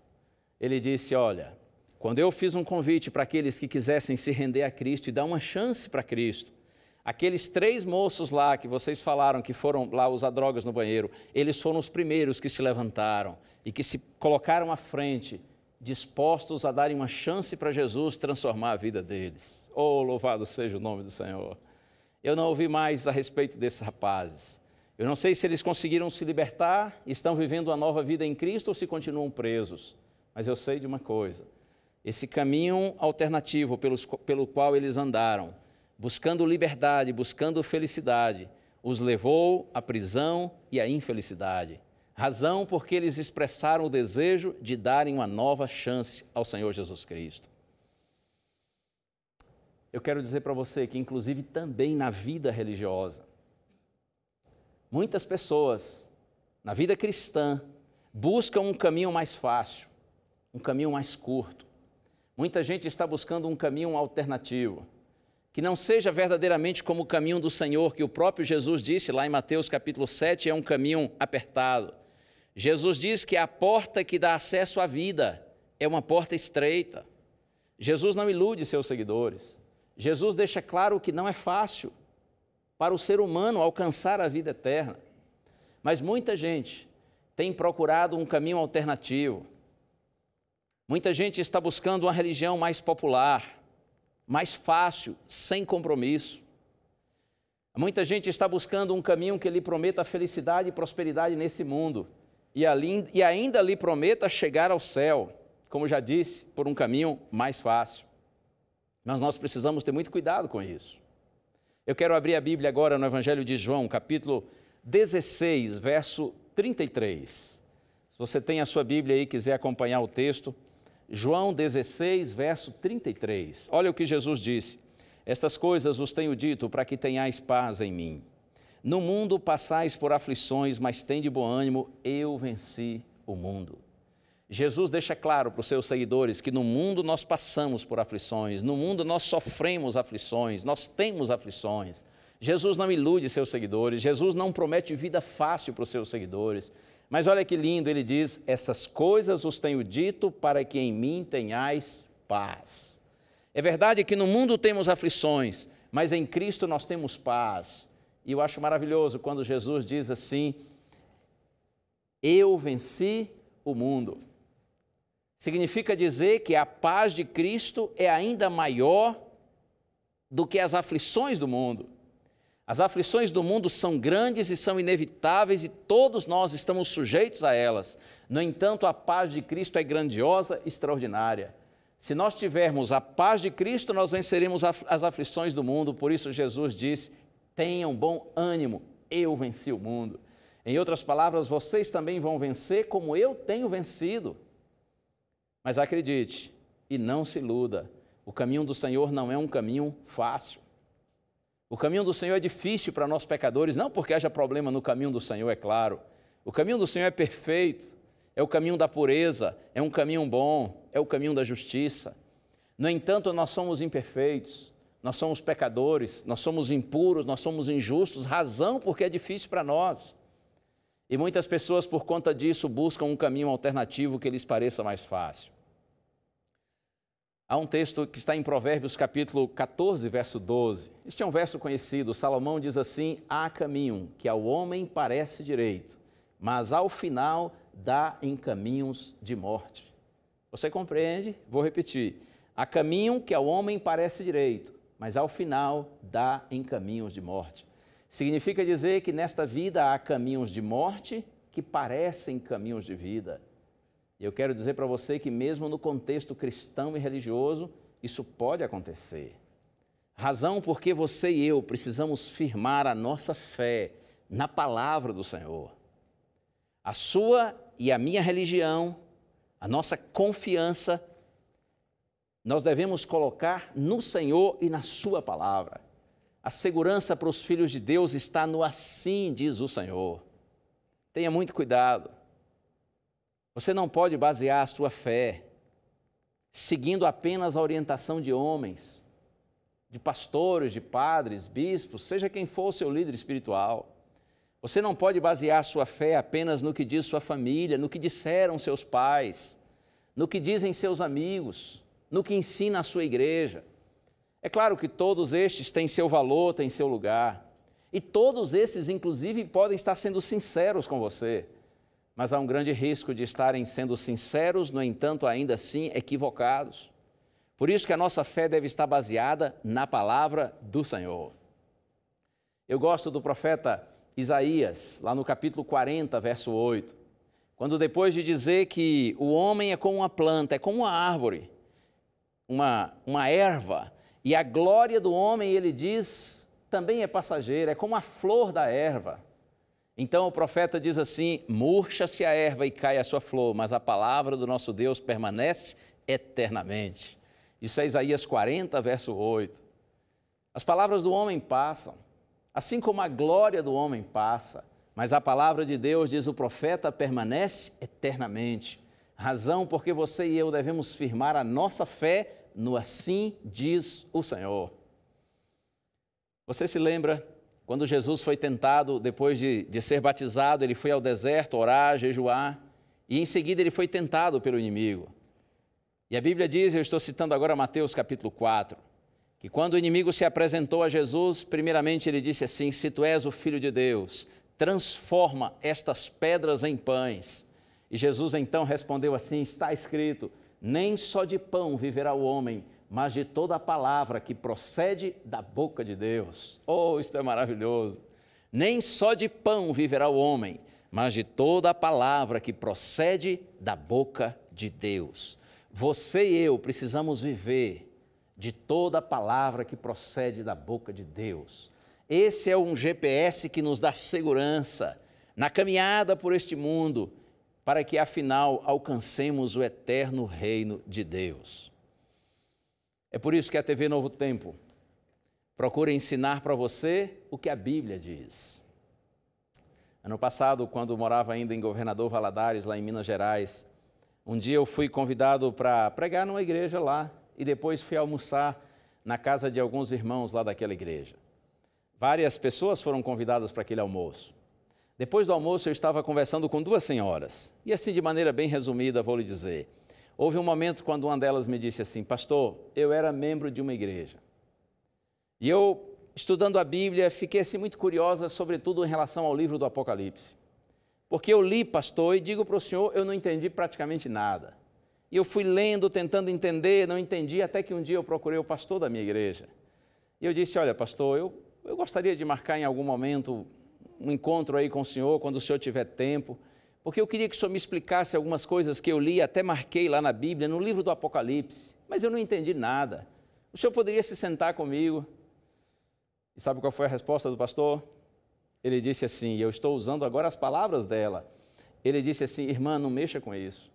ele disse, olha, quando eu fiz um convite para aqueles que quisessem se render a Cristo e dar uma chance para Cristo, aqueles 3 moços lá que vocês falaram que foram lá usar drogas no banheiro, eles foram os primeiros que se levantaram e que se colocaram à frente, dispostos a darem uma chance para Jesus transformar a vida deles. Oh, louvado seja o nome do Senhor. Eu não ouvi mais a respeito desses rapazes. Eu não sei se eles conseguiram se libertar, estão vivendo uma nova vida em Cristo ou se continuam presos. Mas eu sei de uma coisa, esse caminho alternativo pelo qual eles andaram, buscando liberdade, buscando felicidade, os levou à prisão e à infelicidade. Razão porque eles expressaram o desejo de darem uma nova chance ao Senhor Jesus Cristo. Eu quero dizer para você que, inclusive, também na vida religiosa, muitas pessoas, na vida cristã, buscam um caminho mais fácil, um caminho mais curto. Muita gente está buscando um caminho alternativo, que não seja verdadeiramente como o caminho do Senhor, que o próprio Jesus disse lá em Mateus capítulo 7, é um caminho apertado. Jesus diz que a porta que dá acesso à vida é uma porta estreita. Jesus não ilude seus seguidores. Jesus deixa claro que não é fácil para o ser humano alcançar a vida eterna. Mas muita gente tem procurado um caminho alternativo. Muita gente está buscando uma religião mais popular, mais fácil, sem compromisso. Muita gente está buscando um caminho que lhe prometa felicidade e prosperidade nesse mundo e ainda lhe prometa chegar ao céu, como já disse, por um caminho mais fácil. Mas nós precisamos ter muito cuidado com isso. Eu quero abrir a Bíblia agora no Evangelho de João, capítulo 16, verso 33. Se você tem a sua Bíblia aí e quiser acompanhar o texto, João 16, verso 33. Olha o que Jesus disse. Estas coisas vos tenho dito para que tenhais paz em mim. No mundo passais por aflições, mas tende bom ânimo, eu venci o mundo. Jesus deixa claro para os seus seguidores que no mundo nós passamos por aflições, no mundo nós sofremos aflições, nós temos aflições. Jesus não ilude seus seguidores, Jesus não promete vida fácil para os seus seguidores. Mas olha que lindo, ele diz, essas coisas vos tenho dito para que em mim tenhais paz. É verdade que no mundo temos aflições, mas em Cristo nós temos paz. E eu acho maravilhoso quando Jesus diz assim, eu venci o mundo. Significa dizer que a paz de Cristo é ainda maior do que as aflições do mundo. As aflições do mundo são grandes e são inevitáveis e todos nós estamos sujeitos a elas. No entanto, a paz de Cristo é grandiosa e extraordinária. Se nós tivermos a paz de Cristo, nós venceremos as aflições do mundo. Por isso Jesus disse, tenham bom ânimo, eu venci o mundo. Em outras palavras, vocês também vão vencer como eu tenho vencido. Mas acredite e não se iluda, o caminho do Senhor não é um caminho fácil. O caminho do Senhor é difícil para nós pecadores, não porque haja problema no caminho do Senhor, é claro. O caminho do Senhor é perfeito, é o caminho da pureza, é um caminho bom, é o caminho da justiça. No entanto, nós somos imperfeitos, nós somos pecadores, nós somos impuros, nós somos injustos, razão porque é difícil para nós. E muitas pessoas, por conta disso, buscam um caminho alternativo que lhes pareça mais fácil. Há um texto que está em Provérbios, capítulo 14, verso 12. Este é um verso conhecido. Salomão diz assim, há caminho que ao homem parece direito, mas ao final dá em caminhos de morte. Você compreende? Vou repetir. Há caminho que ao homem parece direito, mas ao final dá em caminhos de morte. Significa dizer que nesta vida há caminhos de morte que parecem caminhos de vida. E eu quero dizer para você que mesmo no contexto cristão e religioso, isso pode acontecer. Razão porque você e eu precisamos firmar a nossa fé na palavra do Senhor. A sua e a minha religião, a nossa confiança, nós devemos colocar no Senhor e na sua palavra. A segurança para os filhos de Deus está no assim diz o Senhor. Tenha muito cuidado. Você não pode basear a sua fé seguindo apenas a orientação de homens, de pastores, de padres, bispos, seja quem for o seu líder espiritual. Você não pode basear a sua fé apenas no que diz sua família, no que disseram seus pais, no que dizem seus amigos, no que ensina a sua igreja. É claro que todos estes têm seu valor, têm seu lugar. E todos esses, inclusive, podem estar sendo sinceros com você. Mas há um grande risco de estarem sendo sinceros, no entanto, ainda assim, equivocados. Por isso que a nossa fé deve estar baseada na palavra do Senhor. Eu gosto do profeta Isaías, lá no capítulo 40, verso 8, quando depois de dizer que o homem é como uma planta, é como uma árvore, uma erva, e a glória do homem, ele diz, também é passageira, é como a flor da erva. Então o profeta diz assim: murcha-se a erva e cai a sua flor, mas a palavra do nosso Deus permanece eternamente. Isso é Isaías 40, verso 8. As palavras do homem passam, assim como a glória do homem passa, mas a palavra de Deus, diz o profeta, permanece eternamente. Razão porque você e eu devemos firmar a nossa fé no assim diz o Senhor. Você se lembra quando Jesus foi tentado, depois de ser batizado, ele foi ao deserto orar, jejuar, e em seguida ele foi tentado pelo inimigo. E a Bíblia diz, eu estou citando agora Mateus capítulo 4, que quando o inimigo se apresentou a Jesus, primeiramente ele disse assim: se tu és o Filho de Deus, transforma estas pedras em pães. E Jesus então respondeu assim: está escrito, nem só de pão viverá o homem, mas de toda a palavra que procede da boca de Deus. Oh, isto é maravilhoso! Nem só de pão viverá o homem, mas de toda a palavra que procede da boca de Deus. Você e eu precisamos viver de toda a palavra que procede da boca de Deus. Esse é um GPS que nos dá segurança na caminhada por este mundo, para que afinal alcancemos o eterno reino de Deus. É por isso que a TV Novo Tempo procura ensinar para você o que a Bíblia diz. Ano passado, quando morava ainda em Governador Valadares, lá em Minas Gerais, um dia eu fui convidado para pregar numa igreja lá e depois fui almoçar na casa de alguns irmãos lá daquela igreja. Várias pessoas foram convidadas para aquele almoço. Depois do almoço eu estava conversando com duas senhoras e assim de maneira bem resumida vou lhe dizer. Houve um momento quando uma delas me disse assim: pastor, eu era membro de uma igreja. E eu, estudando a Bíblia, fiquei assim muito curiosa, sobretudo em relação ao livro do Apocalipse. Porque eu li, pastor, e digo para o senhor, eu não entendi praticamente nada. E eu fui lendo, tentando entender, não entendi, até que um dia eu procurei o pastor da minha igreja. E eu disse: olha, pastor, eu gostaria de marcar em algum momento um encontro aí com o senhor, quando o senhor tiver tempo, porque eu queria que o senhor me explicasse algumas coisas que eu li, até marquei lá na Bíblia, no livro do Apocalipse, mas eu não entendi nada. O senhor poderia se sentar comigo? E sabe qual foi a resposta do pastor? Ele disse assim, e eu estou usando agora as palavras dela, ele disse assim: irmã, não mexa com isso.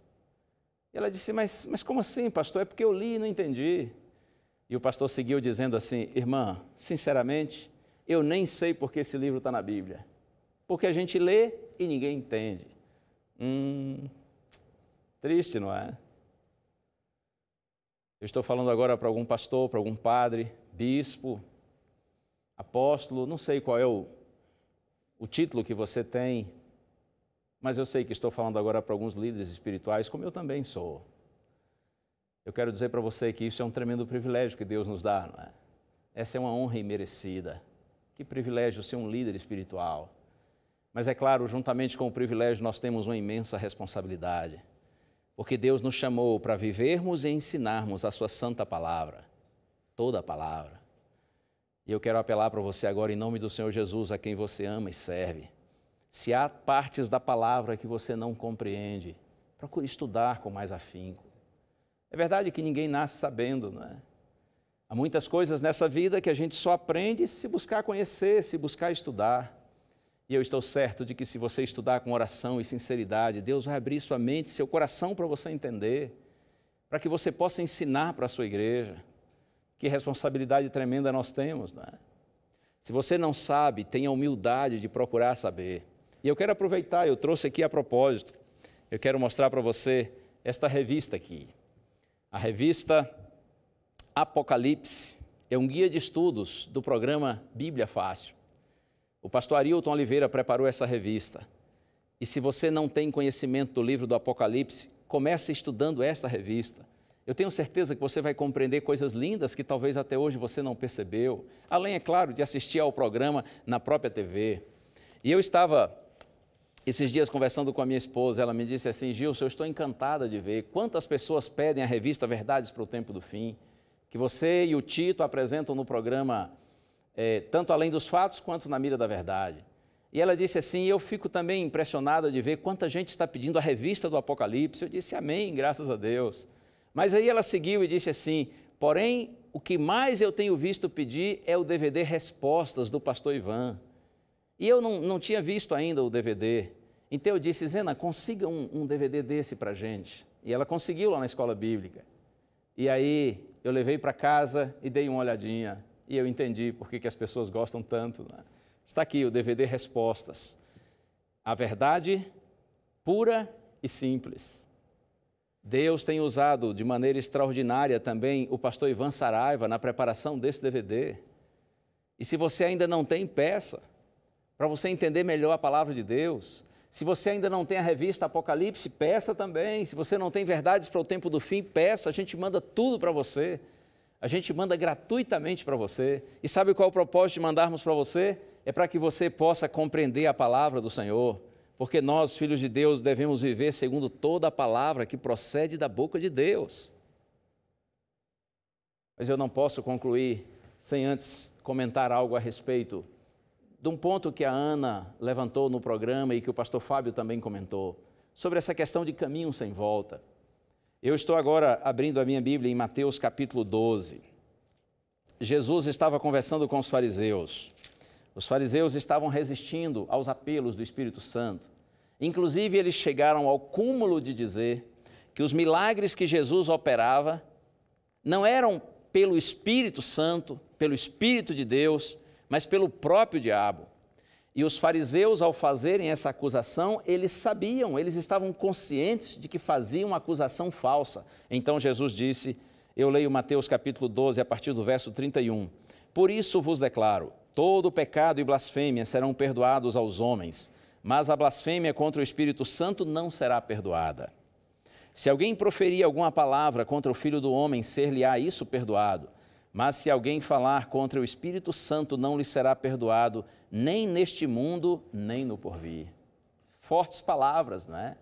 E ela disse: mas como assim, pastor? É porque eu li e não entendi. E o pastor seguiu dizendo assim: irmã, sinceramente, eu nem sei porque esse livro está na Bíblia. Porque a gente lê e ninguém entende. Triste, não é? Eu estou falando agora para algum pastor, para algum padre, bispo, apóstolo, não sei qual é o título que você tem, mas eu sei que estou falando agora para alguns líderes espirituais, como eu também sou. Eu quero dizer para você que isso é um tremendo privilégio que Deus nos dá, não é? Essa é uma honra imerecida. Que privilégio ser um líder espiritual. Mas é claro, juntamente com o privilégio, nós temos uma imensa responsabilidade, porque Deus nos chamou para vivermos e ensinarmos a sua santa palavra, toda a palavra. E eu quero apelar para você agora, em nome do Senhor Jesus, a quem você ama e serve. Se há partes da palavra que você não compreende, procure estudar com mais afinco. É verdade que ninguém nasce sabendo, não é? Há muitas coisas nessa vida que a gente só aprende se buscar conhecer, se buscar estudar. E eu estou certo de que se você estudar com oração e sinceridade, Deus vai abrir sua mente, seu coração para você entender, para que você possa ensinar para a sua igreja. Que responsabilidade tremenda nós temos, não é? Se você não sabe, tenha humildade de procurar saber. E eu quero aproveitar, eu trouxe aqui a propósito, eu quero mostrar para você esta revista aqui. A revista Apocalipse é um guia de estudos do programa Bíblia Fácil. O pastor Arilton Oliveira preparou essa revista. E se você não tem conhecimento do livro do Apocalipse, comece estudando esta revista. Eu tenho certeza que você vai compreender coisas lindas que talvez até hoje você não percebeu, além, é claro, de assistir ao programa na própria TV. E eu estava, esses dias, conversando com a minha esposa, ela me disse assim: Gilson, eu estou encantada de ver quantas pessoas pedem a revista Verdades para o Tempo do Fim, que você e o Tito apresentam no programa, tanto Além dos Fatos quanto Na Mira da Verdade. E ela disse assim: eu fico também impressionada de ver quanta gente está pedindo a revista do Apocalipse. Eu disse: amém, graças a Deus. Mas aí ela seguiu e disse assim: porém, o que mais eu tenho visto pedir é o DVD Respostas, do pastor Ivan. E eu não tinha visto ainda o DVD. Então eu disse: Zena, consiga um DVD desse para a gente. E ela conseguiu lá na escola bíblica. E aí eu levei para casa e dei uma olhadinha. E eu entendi por que as pessoas gostam tanto, né? Está aqui o DVD Respostas. A verdade pura e simples. Deus tem usado de maneira extraordinária também o pastor Ivan Saraiva na preparação desse DVD. E se você ainda não tem, peça, para você entender melhor a palavra de Deus. Se você ainda não tem a revista Apocalipse, peça também. Se você não tem Verdades para o Tempo do Fim, peça, a gente manda tudo para você. A gente manda gratuitamente para você. E sabe qual é o propósito de mandarmos para você? É para que você possa compreender a palavra do Senhor. Porque nós, filhos de Deus, devemos viver segundo toda a palavra que procede da boca de Deus. Mas eu não posso concluir sem antes comentar algo a respeito de um ponto que a Ana levantou no programa e que o pastor Fábio também comentou, sobre essa questão de caminho sem volta. Eu estou agora abrindo a minha Bíblia em Mateus capítulo 12. Jesus estava conversando com os fariseus. Os fariseus estavam resistindo aos apelos do Espírito Santo. Inclusive, eles chegaram ao cúmulo de dizer que os milagres que Jesus operava não eram pelo Espírito Santo, pelo Espírito de Deus, mas pelo próprio diabo. E os fariseus, ao fazerem essa acusação, eles sabiam, eles estavam conscientes de que faziam uma acusação falsa. Então Jesus disse, eu leio Mateus capítulo 12, a partir do verso 31. Por isso vos declaro, todo pecado e blasfêmia serão perdoados aos homens, mas a blasfêmia contra o Espírito Santo não será perdoada. Se alguém proferir alguma palavra contra o Filho do Homem, ser-lhe-á isso perdoado. Mas se alguém falar contra o Espírito Santo, não lhe será perdoado, nem neste mundo, nem no porvir. Fortes palavras, não é?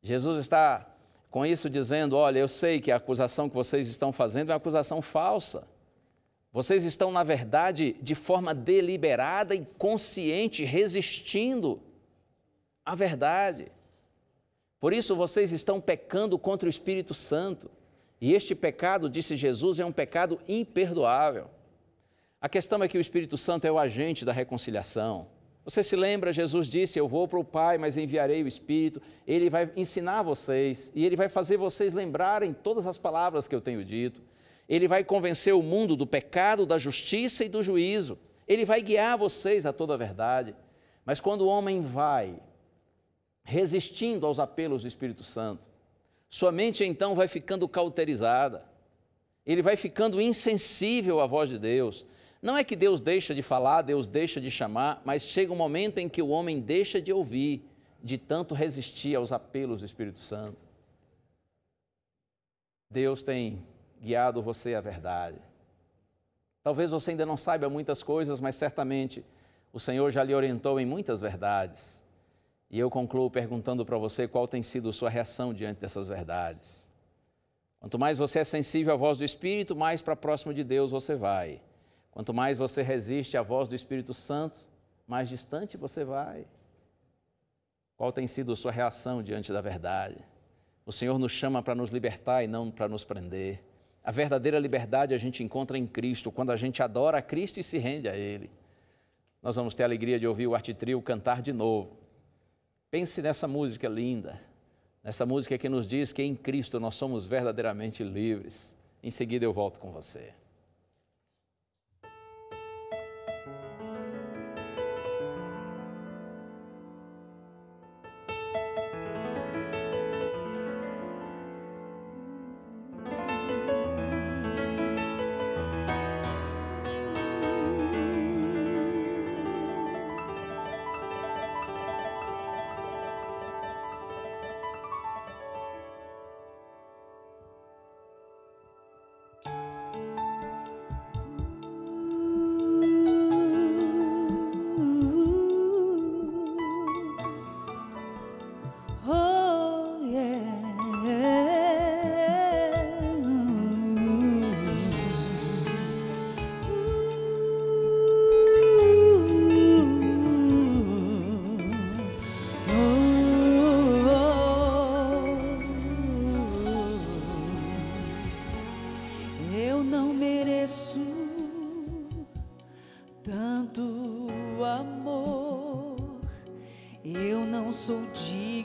Jesus está com isso dizendo, olha, eu sei que a acusação que vocês estão fazendo é uma acusação falsa. Vocês estão, na verdade, de forma deliberada e consciente, resistindo à verdade. Por isso vocês estão pecando contra o Espírito Santo. E este pecado, disse Jesus, é um pecado imperdoável. A questão é que o Espírito Santo é o agente da reconciliação. Você se lembra, Jesus disse, eu vou para o Pai, mas enviarei o Espírito. Ele vai ensinar vocês e ele vai fazer vocês lembrarem todas as palavras que eu tenho dito. Ele vai convencer o mundo do pecado, da justiça e do juízo. Ele vai guiar vocês a toda a verdade. Mas quando o homem vai resistindo aos apelos do Espírito Santo, sua mente então vai ficando cauterizada, ele vai ficando insensível à voz de Deus. Não é que Deus deixa de falar, Deus deixa de chamar, mas chega um momento em que o homem deixa de ouvir, de tanto resistir aos apelos do Espírito Santo. Deus tem guiado você à verdade. Talvez você ainda não saiba muitas coisas, mas certamente o Senhor já lhe orientou em muitas verdades. E eu concluo perguntando para você qual tem sido a sua reação diante dessas verdades. Quanto mais você é sensível à voz do Espírito, mais para próximo de Deus você vai. Quanto mais você resiste à voz do Espírito Santo, mais distante você vai. Qual tem sido a sua reação diante da verdade? O Senhor nos chama para nos libertar e não para nos prender. A verdadeira liberdade a gente encontra em Cristo, quando a gente adora a Cristo e se rende a Ele. Nós vamos ter a alegria de ouvir o Arte Trio cantar de novo. Pense nessa música linda, nessa música que nos diz que em Cristo nós somos verdadeiramente livres. Em seguida eu volto com você.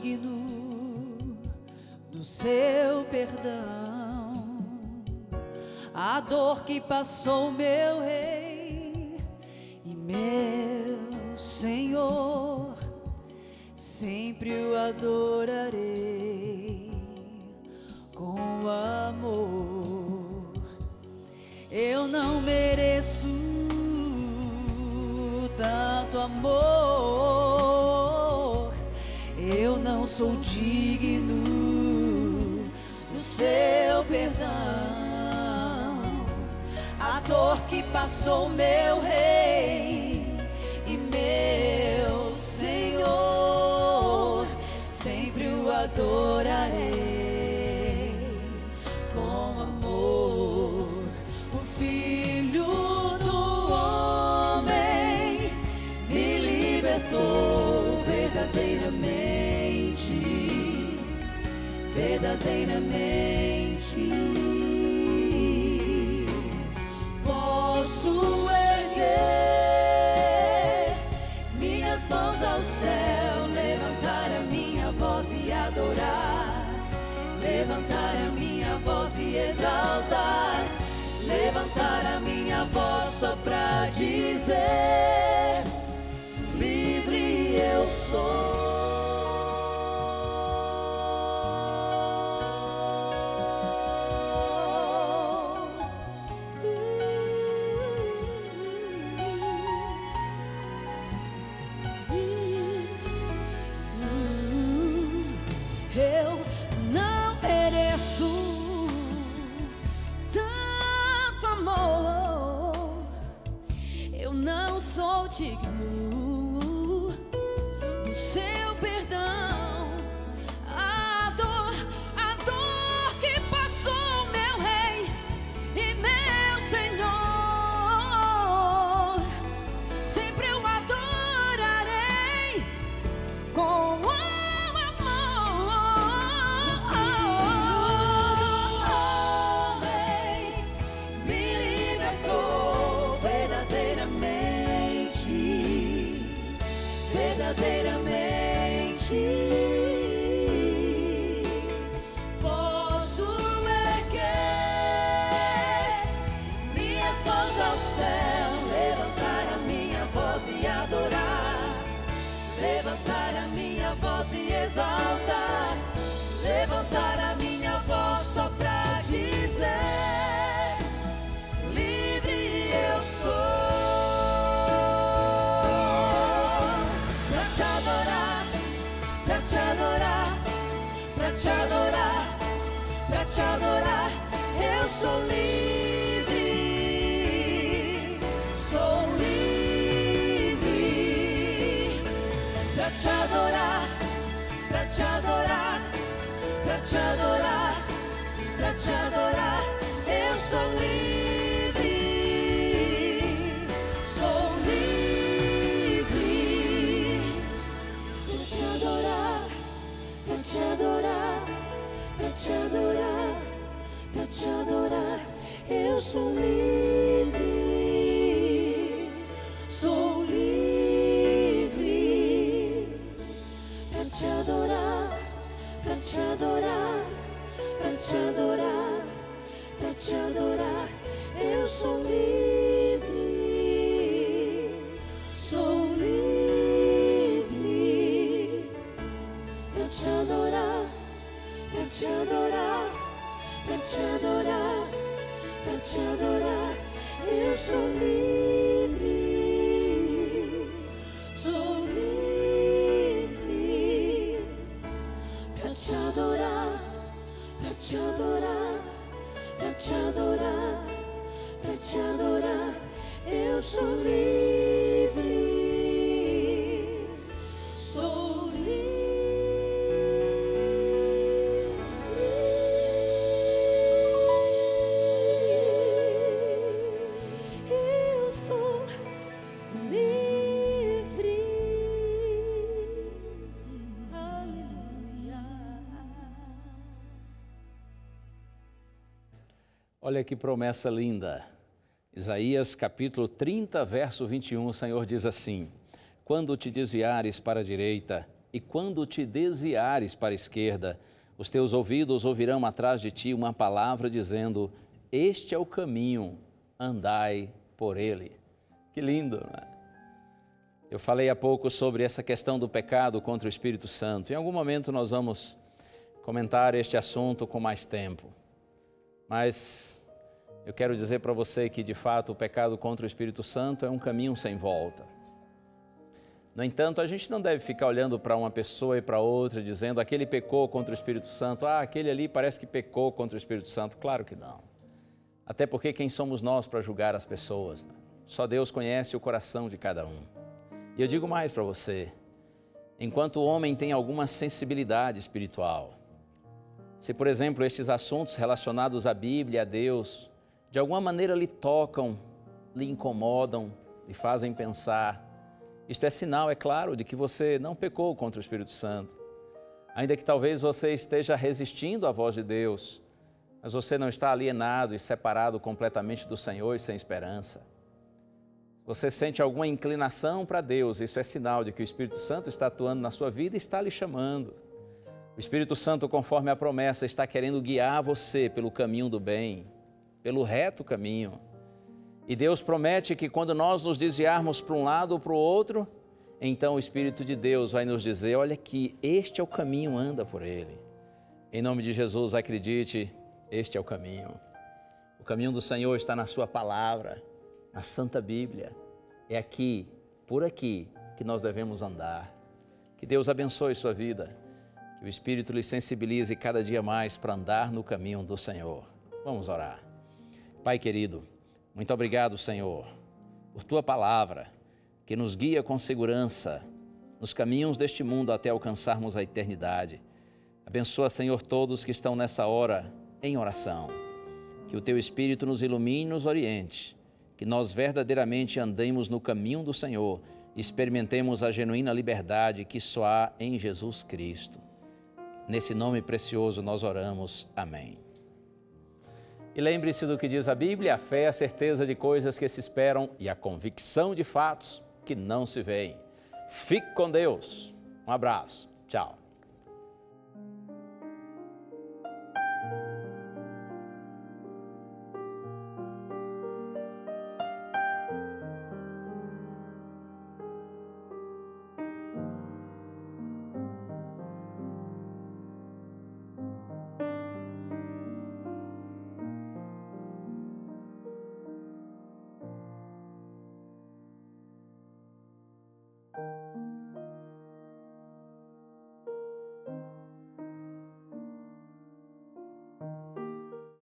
digno do seu perdão. A dor que passou meu Rei e meu Senhor, sempre o adorarei com amor. Eu não mereço tanto amor, eu não sou digno do seu perdão. A dor que passou meu Rei e meu Senhor, sempre o adorarei com amor. O Filho do Homem me libertou verdadeiramente, verdadeiramente. Posso erguer minhas mãos ao céu, levantar a minha voz e adorar, levantar a minha voz e exaltar, levantar a minha voz só pra dizer: livre eu sou. Eu não mereço tanto amor, eu não sou digno do seu perdão. A dor que passou meu Rei e meu Senhor, sempre eu adorarei com verdadeiramente. Posso erguer minhas mãos ao céu, levantar a minha voz e adorar, levantar a minha voz e exaltar, levantar a minha voz só pra dizer: livre eu sou. Pra te adorar, pra te adorar, pra te adorar, eu sou livre, sou livre. Pra te adorar, pra te adorar, pra te adorar, pra te adorar, eu sou livre, sou livre. Pra te adorar, pra te adorar, pra te adorar, pra te adorar, eu sou livre, sou livre. Pra te adorar, pra te adorar, pra te adorar, pra te adorar, eu sou livre, sou livre. Pra te adorar, pra te adorar, pra te adorar, pra te adorar, eu sou livre, sou livre. Pra te adorar, pra te adorar, pra te adorar, pra te adorar, eu sou livre, sou livre. Eu sou livre. Aleluia. Olha que promessa linda. Isaías capítulo 30, verso 21, o Senhor diz assim: quando te desviares para a direita e quando te desviares para a esquerda, os teus ouvidos ouvirão atrás de ti uma palavra dizendo: este é o caminho, andai por ele. Que lindo, não é? Eu falei há pouco sobre essa questão do pecado contra o Espírito Santo. Em algum momento nós vamos comentar este assunto com mais tempo. Mas eu quero dizer para você que, de fato, o pecado contra o Espírito Santo é um caminho sem volta. No entanto, a gente não deve ficar olhando para uma pessoa e para outra, dizendo: aquele pecou contra o Espírito Santo, aquele ali parece que pecou contra o Espírito Santo. Claro que não. Até porque quem somos nós para julgar as pessoas? Só Deus conhece o coração de cada um. E eu digo mais para você: enquanto o homem tem alguma sensibilidade espiritual, se, por exemplo, estes assuntos relacionados à Bíblia, a Deus, de alguma maneira lhe tocam, lhe incomodam, lhe fazem pensar, isto é sinal, é claro, de que você não pecou contra o Espírito Santo. Ainda que talvez você esteja resistindo à voz de Deus, mas você não está alienado e separado completamente do Senhor e sem esperança. Você sente alguma inclinação para Deus, isso é sinal de que o Espírito Santo está atuando na sua vida e está lhe chamando. O Espírito Santo, conforme a promessa, está querendo guiar você pelo caminho do bem, pelo reto caminho. E Deus promete que quando nós nos desviarmos para um lado ou para o outro, então o Espírito de Deus vai nos dizer: olha aqui, este é o caminho, anda por ele. Em nome de Jesus, acredite, este é o caminho. O caminho do Senhor está na sua palavra, na Santa Bíblia. É aqui, por aqui, que nós devemos andar. Que Deus abençoe sua vida, que o Espírito lhe sensibilize cada dia mais para andar no caminho do Senhor. Vamos orar. Pai querido, muito obrigado, Senhor, por Tua palavra, que nos guia com segurança nos caminhos deste mundo até alcançarmos a eternidade. Abençoa, Senhor, todos que estão nessa hora em oração. Que o Teu Espírito nos ilumine e nos oriente, que nós verdadeiramente andemos no caminho do Senhor e experimentemos a genuína liberdade que só há em Jesus Cristo. Nesse nome precioso nós oramos. Amém. E lembre-se do que diz a Bíblia: a fé é a certeza de coisas que se esperam e a convicção de fatos que não se veem. Fique com Deus. Um abraço. Tchau.